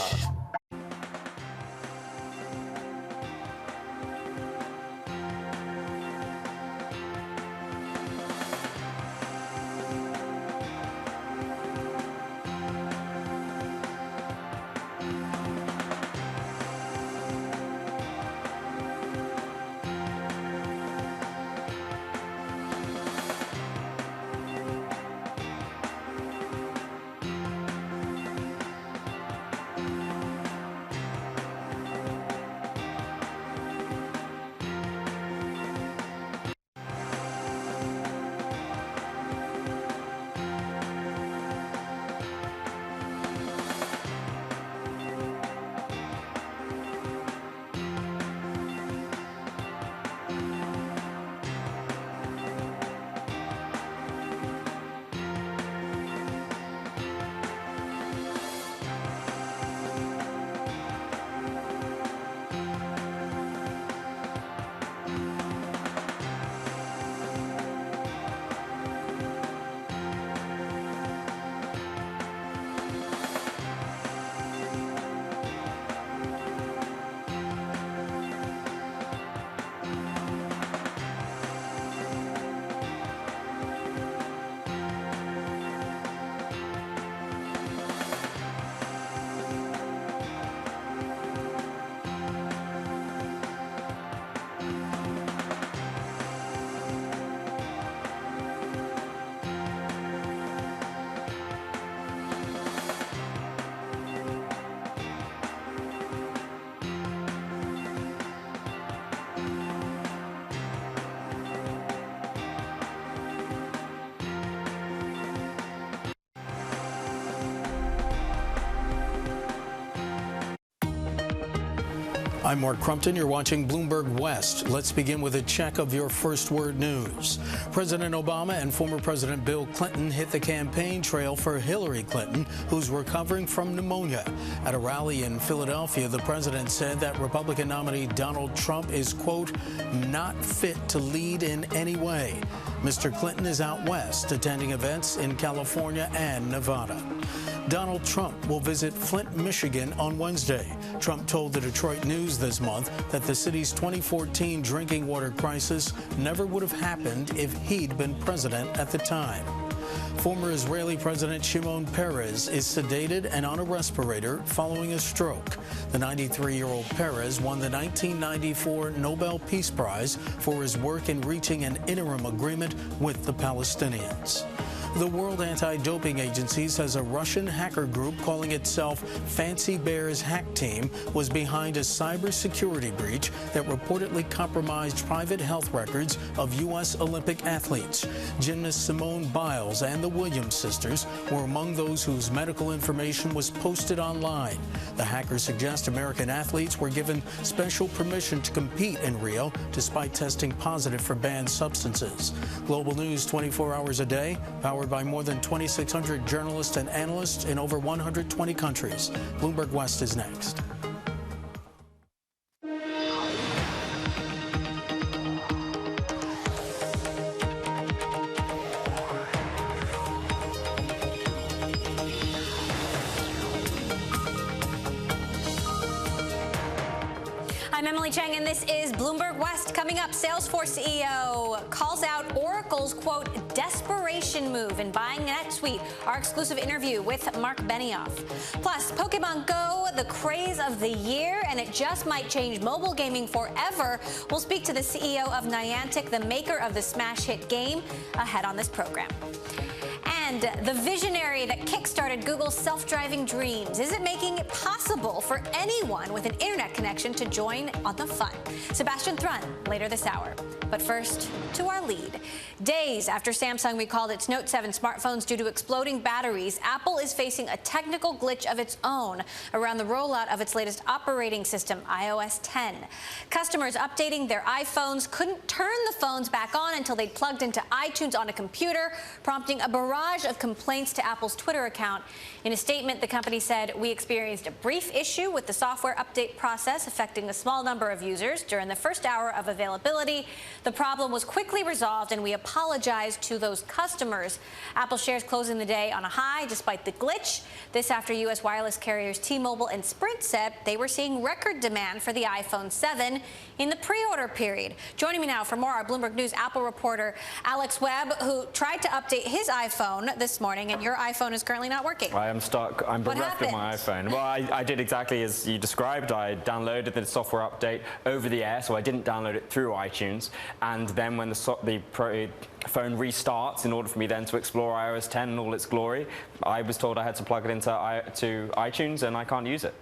S19: I'm Mark Crumpton. You're watching Bloomberg West. Let's begin with a check of your first word news. President Obama and former President Bill Clinton hit the campaign trail for Hillary Clinton, who's recovering from pneumonia. At a rally in Philadelphia, the president said that Republican nominee Donald Trump is, quote, not fit to lead in any way. Mr. Clinton is out west, attending events in California and Nevada. Donald Trump will visit Flint, Michigan on Wednesday. Trump told the Detroit News this month that the city's 2014 drinking water crisis never would have happened if he'd been president at the time. Former Israeli President Shimon Peres is sedated and on a respirator following a stroke. The 93-year-old Peres won the 1994 Nobel Peace Prize for his work in reaching an interim agreement with the Palestinians. The World Anti-Doping Agency says a Russian hacker group calling itself Fancy Bear's Hack Team was behind a cybersecurity breach that reportedly compromised private health records of U.S. Olympic athletes. Gymnast Simone Biles and the Williams sisters were among those whose medical information was posted online. The hackers suggest American athletes were given special permission to compete in Rio despite testing positive for banned substances. Global news 24 hours a day, powered by more than 2,600 journalists and analysts in over 120 countries. Bloomberg West is next.
S20: I'm Emily Chang, and this is Bloomberg West. Coming up, Salesforce CEO calls out Oracle's, quote, desperation move in buying NetSuite. Our exclusive interview with Mark Benioff. Plus, Pokemon Go, the craze of the year, and it just might change mobile gaming forever. We'll speak to the CEO of Niantic, the maker of the smash hit game, ahead on this program. And the visionary that kickstarted Google's self-driving dreams. Is it making it possible for anyone with an internet connection to join on the fun? Sebastian Thrun, later this hour. But first, to our lead. Days after Samsung recalled its Note 7 smartphones due to exploding batteries, Apple is facing a technical glitch of its own around the rollout of its latest operating system, iOS 10. Customers updating their iPhones couldn't turn the phones back on until they'd plugged into iTunes on a computer, prompting a barrage of of complaints to Apple's Twitter account. In a statement, the company said, "We experienced a brief issue with the software update process affecting a small number of users during the first hour of availability. The problem was quickly resolved, and we apologize to those customers." Apple shares closing the day on a high despite the glitch. This after U.S. wireless carriers T-Mobile and Sprint said they were seeing record demand for the iPhone 7 in the pre-order period. Joining me now for more, our Bloomberg News Apple reporter Alex Webb, who tried to update his iPhone this morning, and your iPhone is currently not working.
S21: I am stuck. I'm bereft of my iPhone. Well, I did exactly as you described. I downloaded the software update over the air, so I didn't download it through iTunes. And then when the phone restarts, in order for me then to explore iOS 10 in all its glory, I was told I had to plug it into iTunes, and I can't use it.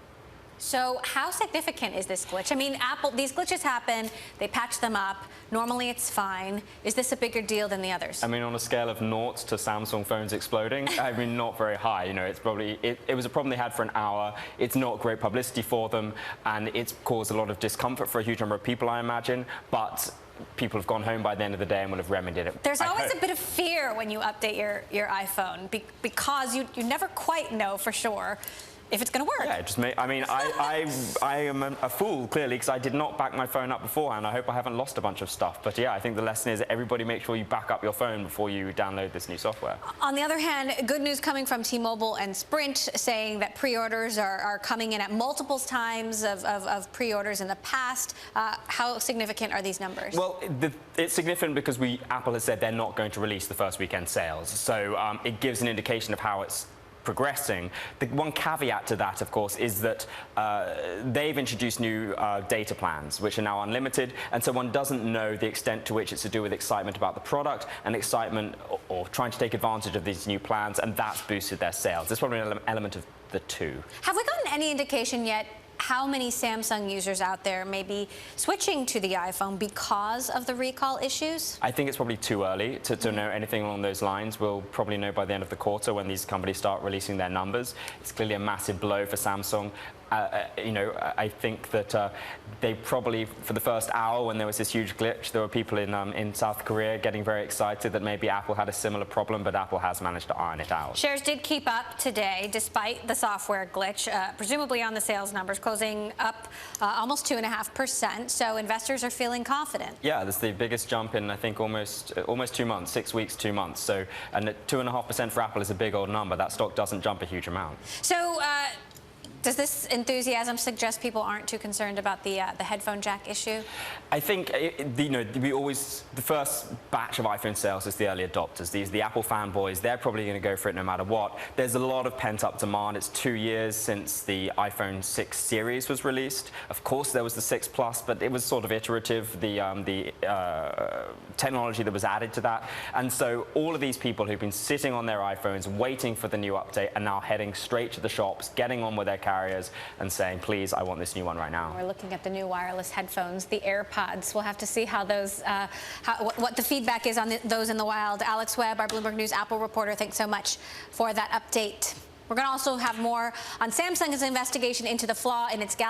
S20: So how significant is this glitch? I mean, Apple, these glitches happen, they patch them up. Normally it's fine. Is this a bigger deal than the others?
S21: I mean, on a scale of 0 to Samsung phones exploding, I mean, not very high. You know, it's probably, it was a problem they had for an hour. It's not great publicity for them, and it's caused a lot of discomfort for a huge number of people, I imagine. But people have gone home by the end of the day and would have remedied it.
S20: There's always a bit of fear when you update your iPhone because you never quite know for sure if it's going to work.
S21: Yeah, it just I mean, I am a fool, clearly, because I did not back my phone up beforehand. I hope I haven't lost a bunch of stuff. But yeah, I think the lesson is that everybody make sure you back up your phone before you download this new software.
S20: On the other hand, good news coming from T-Mobile and Sprint saying that pre-orders are coming in at multiple times of pre-orders in the past. How significant are these numbers?
S21: Well, it's significant because Apple has said they're not going to release the first weekend sales. So it gives an indication of how it's progressing. The one caveat to that, of course, is that they've introduced new data plans, which are now unlimited, and so one doesn't know the extent to which it's to do with excitement about the product and excitement or trying to take advantage of these new plans, and that's boosted their sales. There's probably an element of the two.
S20: Have we gotten any indication yet how many Samsung users out there may be switching to the iPhone because of the recall issues? I think it's probably too early to know anything along those lines. We'll probably know by the end of the quarter when these companies start releasing their numbers. It's clearly a massive blow for Samsung. You know, I think that they probably, for the first hour when there was this huge glitch, there were people in South Korea getting very excited that maybe Apple had a similar problem, but Apple has managed to iron it out. Shares did keep up today despite the software glitch, presumably on the sales numbers, closing up almost 2.5%. So investors are feeling confident. Yeah, that's the biggest jump in, I think, almost 2 months, 6 weeks, 2 months. So, and 2.5% for Apple is a big old number. That stock doesn't jump a huge amount. So. Does this enthusiasm suggest people aren't too concerned about the headphone jack issue? I think, you know, the first batch of iPhone sales is the early adopters. The Apple fanboys, they're probably going to go for it no matter what. There's a lot of pent-up demand. It's 2 years since the iPhone 6 series was released. Of course, there was the 6 Plus, but it was sort of iterative, the technology that was added to that. And so all of these people who've been sitting on their iPhones waiting for the new update are now heading straight to the shops, getting on with their carriers and saying, please, I want this new one right now. We're looking at the new wireless headphones, the AirPods. We'll have to see how those, what the feedback is on those in the wild. Alex Webb, our Bloomberg News Apple reporter, thanks so much for that update. We're going to also have more on Samsung's investigation into the flaw in its Galaxy